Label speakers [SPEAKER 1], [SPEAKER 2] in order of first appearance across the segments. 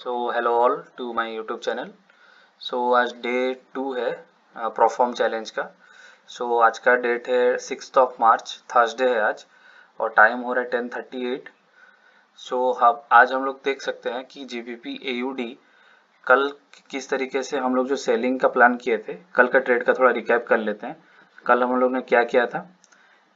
[SPEAKER 1] So hello all to my YouTube channel. आज day 2 है perform challenge का। आज का डेट है 6 मार्च, थर्सडे है आज, और टाइम हो रहा है 10:38। आज हम लोग देख सकते हैं कि जीबीपी एयूडी कल किस तरीके से हम लोग जो सेलिंग का प्लान किए थे, कल का ट्रेड का थोड़ा रिकैप कर लेते हैं। कल हम लोग ने क्या किया था?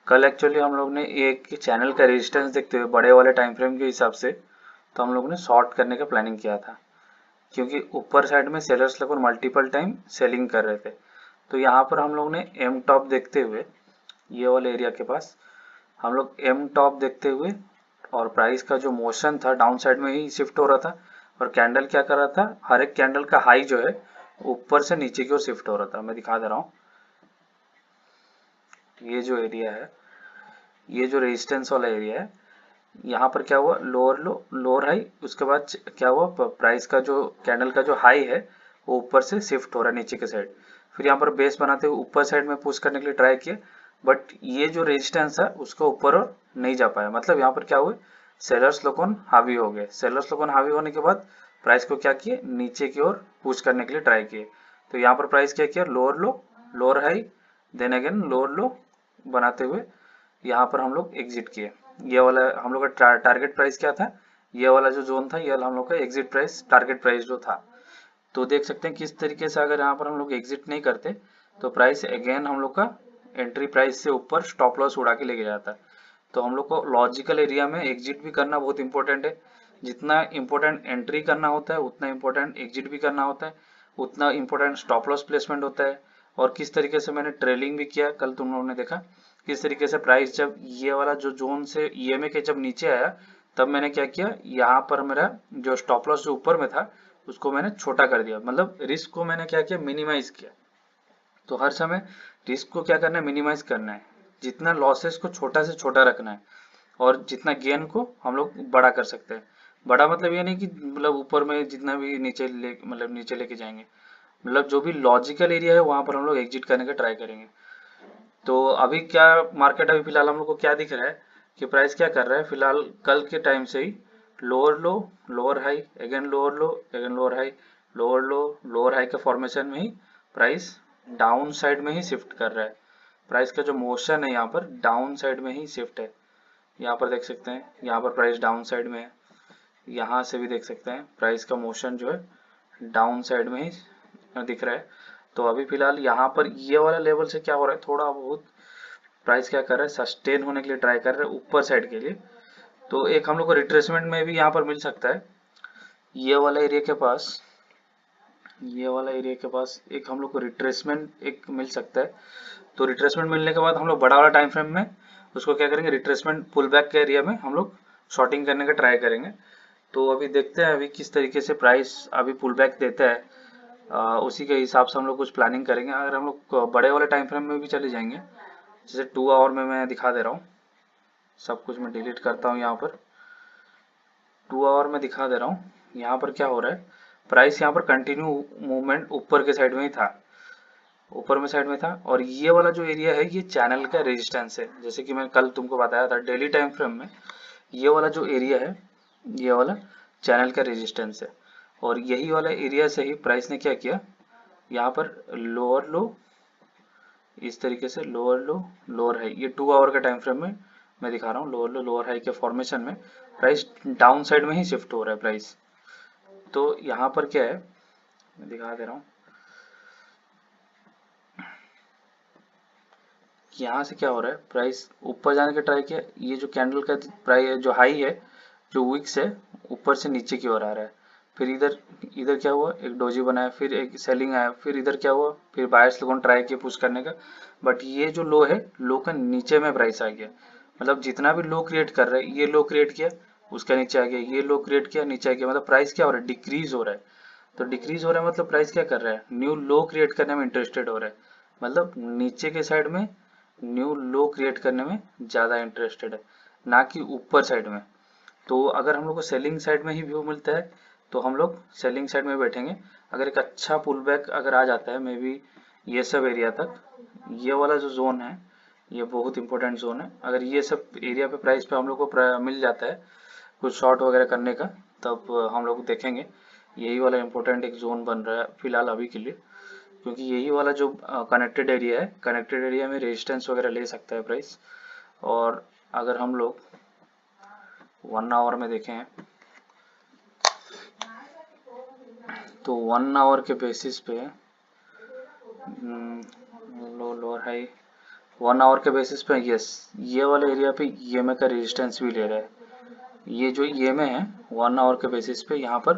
[SPEAKER 1] कल एक्चुअली हम लोग ने एक चैनल का रेजिस्टेंस देखते हुए बड़े वाले टाइम फ्रेम के हिसाब से तो हम लोग ने शॉर्ट करने का प्लानिंग किया था, क्योंकि ऊपर साइड में सेलर्स लगभग मल्टीपल टाइम सेलिंग कर रहे थे। तो यहाँ पर हम लोग ने एम टॉप देखते हुए ये वाले एरिया के पास हम लोग एम टॉप देखते हुए और प्राइस का जो मोशन था डाउन साइड में ही शिफ्ट हो रहा था, और कैंडल क्या कर रहा था, हर एक कैंडल का हाई जो है ऊपर से नीचे की ओर शिफ्ट हो रहा था। मैं दिखा दे रहा हूँ, ये जो एरिया है, ये जो रेजिस्टेंस वाला एरिया है, यहाँ पर क्या हुआ, लोअर लो लोअर हाई, उसके बाद क्या हुआ, प्राइस का जो कैंडल का जो हाई है वो ऊपर से शिफ्ट हो रहा है नीचे के साइड। फिर यहाँ पर बेस बनाते हुए ऊपर साइड में पुश करने के लिए ट्राई किए, बट ये जो रेजिस्टेंस है उसको ऊपर और नहीं जा पाया। मतलब यहाँ पर क्या हुआ, सेलर्स लोगों हावी हो गए। सेलर्स लोगों हावी होने के बाद प्राइस को क्या किए, नीचे की ओर पुश करने के लिए ट्राई किए। तो यहाँ पर प्राइस क्या किया, lower low lower high then again lower low बनाते हुए यहाँ पर हम लोग एग्जिट किए। ये वाला हम लोग का टारगेट प्राइस क्या था, ये वाला जो जोन था, ये वाला हम लोग का एग्जिट प्राइस, टारगेट प्राइस जो था। तो देख सकते हैं किस तरीके से अगर यहाँ पर हम लोग एग्जिट नहीं करते तो प्राइस अगेन हम लोग का एंट्री प्राइस से ऊपर स्टॉप लॉस उड़ा के लेके जाता है। तो हम लोग को लॉजिकल एरिया में एग्जिट भी करना बहुत इंपॉर्टेंट है। जितना इंपॉर्टेंट एंट्री करना होता है उतना इंपॉर्टेंट एग्जिट भी करना होता है, उतना इंपॉर्टेंट स्टॉप लॉस प्लेसमेंट होता है। और किस तरीके से मैंने ट्रेलिंग भी किया, कल तुम लोगों ने देखा किस तरीके से प्राइस जब ये वाला जो जोन से ईएमए के जब नीचे आया तब मैंने क्या किया, यहाँ पर मेरा जो स्टॉप लॉस जो ऊपर में था उसको मैंने छोटा कर दिया। मतलब रिस्क को मैंने क्या किया, मिनिमाइज किया। तो हर समय रिस्क को क्या करना है, मिनिमाइज करना है। जितना लॉसेस को छोटा से छोटा रखना है और जितना गेन को हम लोग बड़ा कर सकते हैं। बड़ा मतलब ये नहीं कि मतलब ऊपर में जितना भी नीचे ले मतलब नीचे लेके जाएंगे। मतलब जो भी लॉजिकल एरिया है वहां पर हम लोग एग्जिट करने का ट्राई करेंगे। तो अभी क्या मार्केट, अभी फिलहाल हम लोग को क्या दिख रहा है कि प्राइस क्या कर रहा है, फिलहाल कल के टाइम से ही lower low lower high again lower low again lower high, lower low lower high के फॉर्मेशन में ही प्राइस डाउन साइड में ही शिफ्ट कर रहा है। प्राइस का जो मोशन है यहाँ पर डाउन साइड में ही शिफ्ट है। यहाँ पर देख सकते हैं, यहाँ पर प्राइस डाउन साइड में है। यहाँ से भी देख सकते हैं प्राइस का मोशन जो है डाउन साइड में ही दिख रहा है। तो अभी फिलहाल यहाँ पर ये वाला लेवल से क्या हो रहा है, थोड़ा बहुत प्राइस क्या कर रहा है, सस्टेन होने के लिए ट्राई कर रहा है ऊपर साइड के लिए। तो एक हम लोग को रिट्रेसमेंट में भी यहाँ पर मिल सकता है। ये वाला एरिया के पास, ये वाला एरिया के पास एक हम लोग को रिट्रेसमेंट एक मिल सकता है। तो रिट्रेसमेंट मिलने के बाद हम लोग बड़ा वाला टाइम फ्रेम में उसको क्या करेंगे, रिट्रेसमेंट पुल बैक के एरिया में हम लोग शॉर्टिंग करने का ट्राई करेंगे। तो अभी देखते हैं अभी किस तरीके से प्राइस अभी पुल बैक देता है, उसी के हिसाब से हम लोग कुछ प्लानिंग करेंगे। अगर हम लोग बड़े वाले टाइम फ्रेम में भी चले जाएंगे, जैसे 2 आवर में मैं दिखा दे रहा हूँ, सब कुछ मैं डिलीट करता हूँ। यहाँ पर 2 आवर में दिखा दे रहा हूँ, यहाँ पर क्या हो रहा है, प्राइस यहाँ पर कंटिन्यू मूवमेंट ऊपर के साइड में ही था, ऊपर में साइड में था। और ये वाला जो एरिया है ये चैनल का रेजिस्टेंस है। जैसे कि मैं कल तुमको बताया था डेली टाइम फ्रेम में, ये वाला जो एरिया है ये वाला चैनल का रेजिस्टेंस है। और यही वाला एरिया से ही प्राइस ने क्या किया, यहाँ पर लोअर लो, इस तरीके से लोअर लो लोअर हाई, ये 2 आवर का टाइम फ्रेम में मैं दिखा रहा हूँ, लोअर लो लोअर हाई के फॉर्मेशन में प्राइस डाउन साइड में ही शिफ्ट हो रहा है प्राइस। तो यहाँ पर क्या है, मैं दिखा दे रहा हूँ, यहाँ से क्या हो रहा है, प्राइस ऊपर जाने का ट्राई किया। ये जो कैंडल का प्राइस जो हाई है, जो विक्स है, ऊपर से नीचे की ओर आ रहा है। फिर इधर इधर क्या हुआ, एक डोजी बनाया, फिर एक सेलिंग आया, फिर इधर क्या हुआ, फिर बायर्स लोगों ने ट्राई किया पुश करने का, बट ये जो लो है, लो का नीचे में प्राइस आ गया। मतलब जितना भी लो क्रिएट कर रहा है, ये लो क्रिएट किया उसका नीचे आ गया, ये लो क्रिएट किया नीचे आ गया। मतलब प्राइस क्या हो रहा है, डिक्रीज हो रहा है। तो डिक्रीज हो रहा है मतलब प्राइस क्या कर रहा है, न्यू लो क्रिएट करने में इंटरेस्टेड हो रहा है। मतलब नीचे के साइड में न्यू लो क्रिएट करने में ज़्यादा इंटरेस्टेड है, ना कि ऊपर साइड में। तो अगर हम लोग को सेलिंग साइड में ही व्यू मिलता है तो हम लोग सेलिंग साइड में बैठेंगे। अगर एक अच्छा पुल बैक अगर आ जाता है मे बी ये सब एरिया तक, ये वाला जो जोन है ये बहुत इंपॉर्टेंट जोन है। अगर ये सब एरिया पे प्राइस पे हम लोग को मिल जाता है कुछ शॉर्ट वगैरह करने का, तब हम लोग देखेंगे यही वाला इम्पोर्टेंट एक जोन बन रहा है फिलहाल अभी के लिए, क्योंकि यही वाला जो कनेक्टेड एरिया है, कनेक्टेड एरिया में रेजिस्टेंस वगैरह ले सकता है प्राइस। और अगर हम लोग 1 आवर में देखें तो 1 आवर के बेसिस पे लो लोअर हाई 1 आवर के बेसिस पे यस, ये वाले एरिया पे ईएमए का रेजिस्टेंस भी ले रहा है। ये जो ईएमए है 1 आवर के बेसिस पे यहाँ पर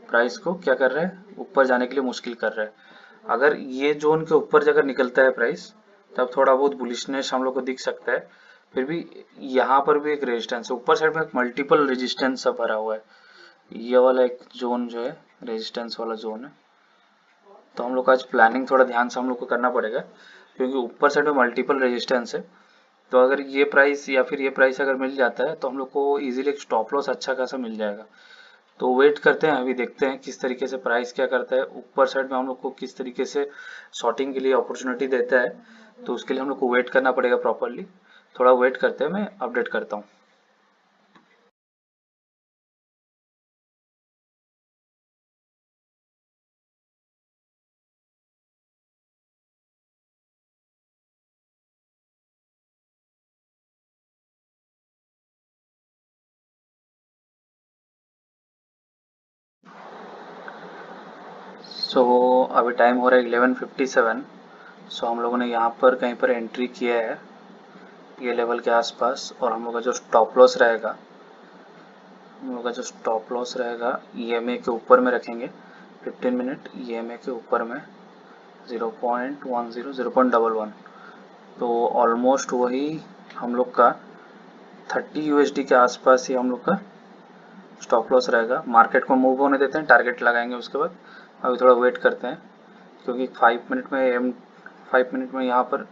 [SPEAKER 1] प्राइस को क्या कर रहा है, ऊपर जाने के लिए मुश्किल कर रहा है। अगर ये जोन के ऊपर अगर निकलता है प्राइस, तब थोड़ा बहुत बुलिशनेस हम लोग को दिख सकता है। फिर भी यहाँ पर भी एक रेजिस्टेंस है, ऊपर साइड में एक मल्टीपल रेजिस्टेंस सब भरा हुआ है। ये वाला एक जोन जो है रेजिस्टेंस वाला जोन है, तो हम लोग का आज प्लानिंग थोड़ा ध्यान से हम लोग को करना पड़ेगा, क्योंकि ऊपर साइड में मल्टीपल रेजिस्टेंस है। तो अगर ये प्राइस या फिर ये प्राइस अगर मिल जाता है तो हम लोग को इजीली एक स्टॉप लॉस अच्छा खासा मिल जाएगा। तो वेट करते हैं, अभी देखते हैं किस तरीके से प्राइस क्या करता है, ऊपर साइड में हम लोग को किस तरीके से शॉर्टिंग के लिए अपॉर्चुनिटी देता है। तो उसके लिए हम लोग को वेट करना पड़ेगा प्रॉपरली। थोड़ा वेट करते हैं, मैं अपडेट करता हूँ। सो अभी टाइम हो रहा है 11:57। सो हम लोगों ने यहाँ पर कहीं पर एंट्री किया है ये लेवल के आसपास, और हम लोग का जो स्टॉप लॉस रहेगा, हम लोग का जो स्टॉप लॉस रहेगा ईएमए के ऊपर में रखेंगे। 15 मिनट ईएमए के ऊपर में 0.10 0.11, तो ऑलमोस्ट वही हम लोग का 30 यूएसडी के आसपास ही हम लोग का स्टॉप लॉस रहेगा। मार्केट को मूव होने देते हैं, टारगेट लगाएंगे उसके बाद। अभी थोड़ा वेट करते हैं, क्योंकि 5 मिनट में यहाँ पर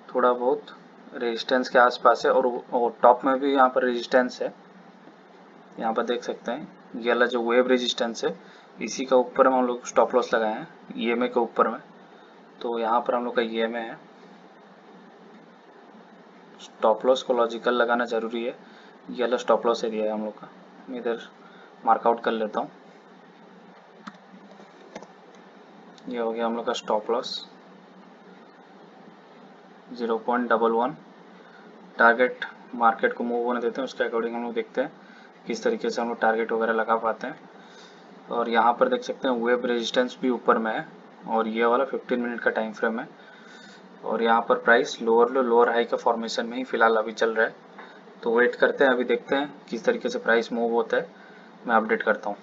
[SPEAKER 1] थोड़ा बहुत रेजिस्टेंस के आसपास है, और टॉप में भी यहाँ पर रेजिस्टेंस है। यहाँ पर देख सकते हैं ये वाला जो वेव रेजिस्टेंस है, इसी का ऊपर में हम लोग स्टॉप लॉस लगाए हैं ईएमए के ऊपर में। तो यहाँ पर हम लोग का ईएमए है, स्टॉप लॉस को लॉजिकल लगाना जरूरी है। ये वाला स्टॉप लॉस एरिया है हम लोग का, मैं इधर मार्कआउट कर लेता हूँ। ये हो गया हम लोग का स्टॉप लॉस 0.11। टारगेट मार्केट को मूव होने देते हैं, उसके अकॉर्डिंग हम लोग देखते हैं किस तरीके से हम लोग टारगेट वगैरह लगा पाते हैं। और यहाँ पर देख सकते हैं वेब रेजिस्टेंस भी ऊपर में है, और ये वाला 15 मिनट का टाइम फ्रेम है। और यहाँ पर price lower low lower high का फॉर्मेशन में ही फिलहाल अभी चल रहा है। तो वेट करते हैं, अभी देखते हैं किस तरीके से प्राइस मूव होता है, मैं अपडेट करता हूँ।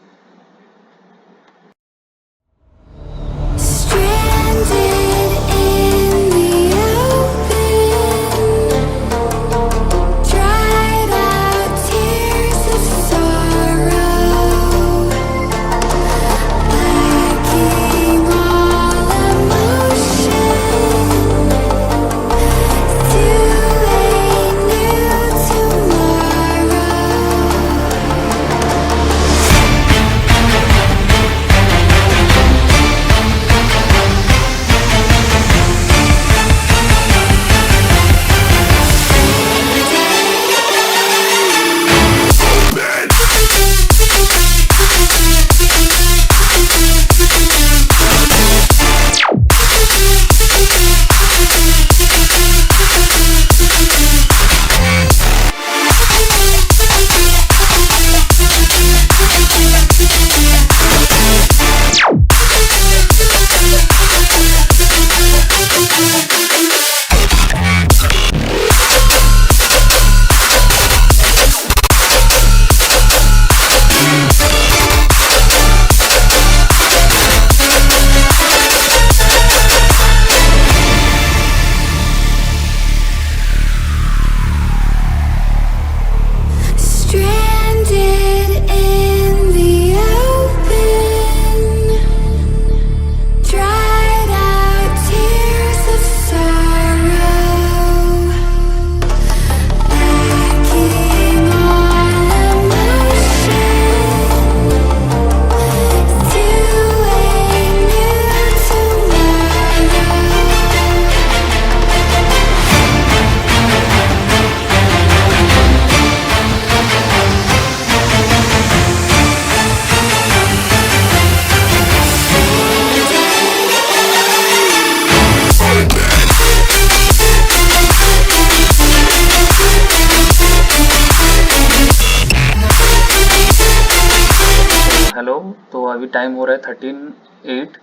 [SPEAKER 1] जाओ तो अभी टाइम हो रहा है 13:08।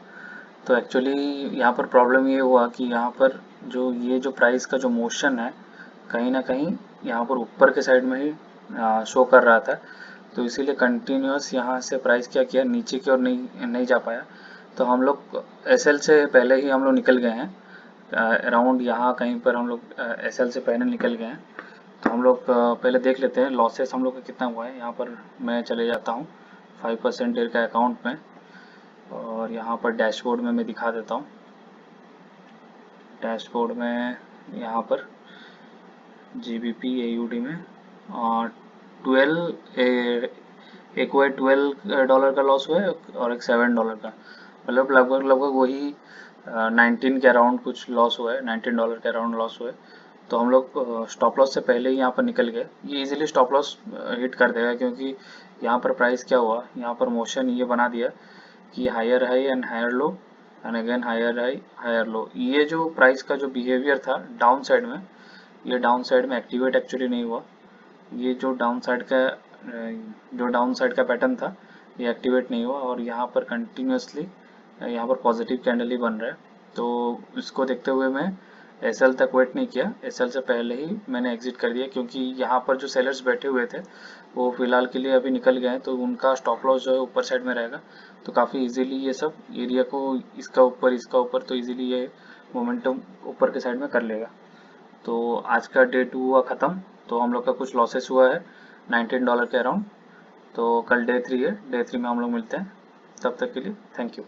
[SPEAKER 1] तो एक्चुअली यहाँ पर प्रॉब्लम ये हुआ कि यहाँ पर जो ये जो प्राइस का जो मोशन है कहीं ना कहीं यहाँ पर ऊपर के साइड में ही शो कर रहा था, तो इसीलिए कंटिन्यूस यहाँ से प्राइस क्या किया, नीचे की ओर नहीं जा पाया। तो हम लोग एसएल से पहले ही हम लोग निकल गए हैं, अराउंड यहाँ कहीं पर हम लोग एसएल से पहले निकल गए हैं। तो हम लोग पहले देख लेते हैं लॉसेस हम लोग का कितना हुआ है। यहाँ पर मैं चले जाता हूँ 5% का अकाउंट में, और यहाँ पर डैशबोर्ड में मैं दिखा देता हूँ। डैशबोर्ड में यहाँ पर GBP AUD में 12 एक हुआ $12 का लॉस हुआ है और एक $7 का, मतलब लगभग वही 19 के अराउंड कुछ लॉस हुआ है, $19 के अराउंड लॉस हुआ है। तो हम लोग स्टॉप लॉस से पहले ही यहाँ पर निकल गए। ये इजीली स्टॉप लॉस हिट कर देगा, क्योंकि यहाँ पर प्राइस क्या हुआ, यहाँ पर मोशन ये बना दिया कि higher high and higher low and again higher high higher low. ये जो प्राइस का जो बिहेवियर था डाउन साइड में, ये डाउन साइड में एक्टिवेट एक्चुअली नहीं हुआ। ये जो डाउन साइड का पैटर्न था ये एक्टिवेट नहीं हुआ, और यहाँ पर कंटिन्यूसली यहाँ पर पॉजिटिव कैंडल ही बन रहा है। तो इसको देखते हुए मैं एसएल तक वेट नहीं किया, एसएल से पहले ही मैंने एग्जिट कर दिया, क्योंकि यहाँ पर जो सेलर्स बैठे हुए थे वो फिलहाल के लिए अभी निकल गए हैं, तो उनका स्टॉप लॉस जो है ऊपर साइड में रहेगा। तो काफ़ी इजीली ये सब एरिया को इसका ऊपर तो इजीली ये मोमेंटम ऊपर के साइड में कर लेगा। तो आज का डे 2 हुआ ख़त्म। तो हम लोग का कुछ लॉसेस हुआ है $19 के अराउंड। तो कल डे 3 है, डे 3 में हम लोग मिलते हैं। तब तक के लिए थैंक यू।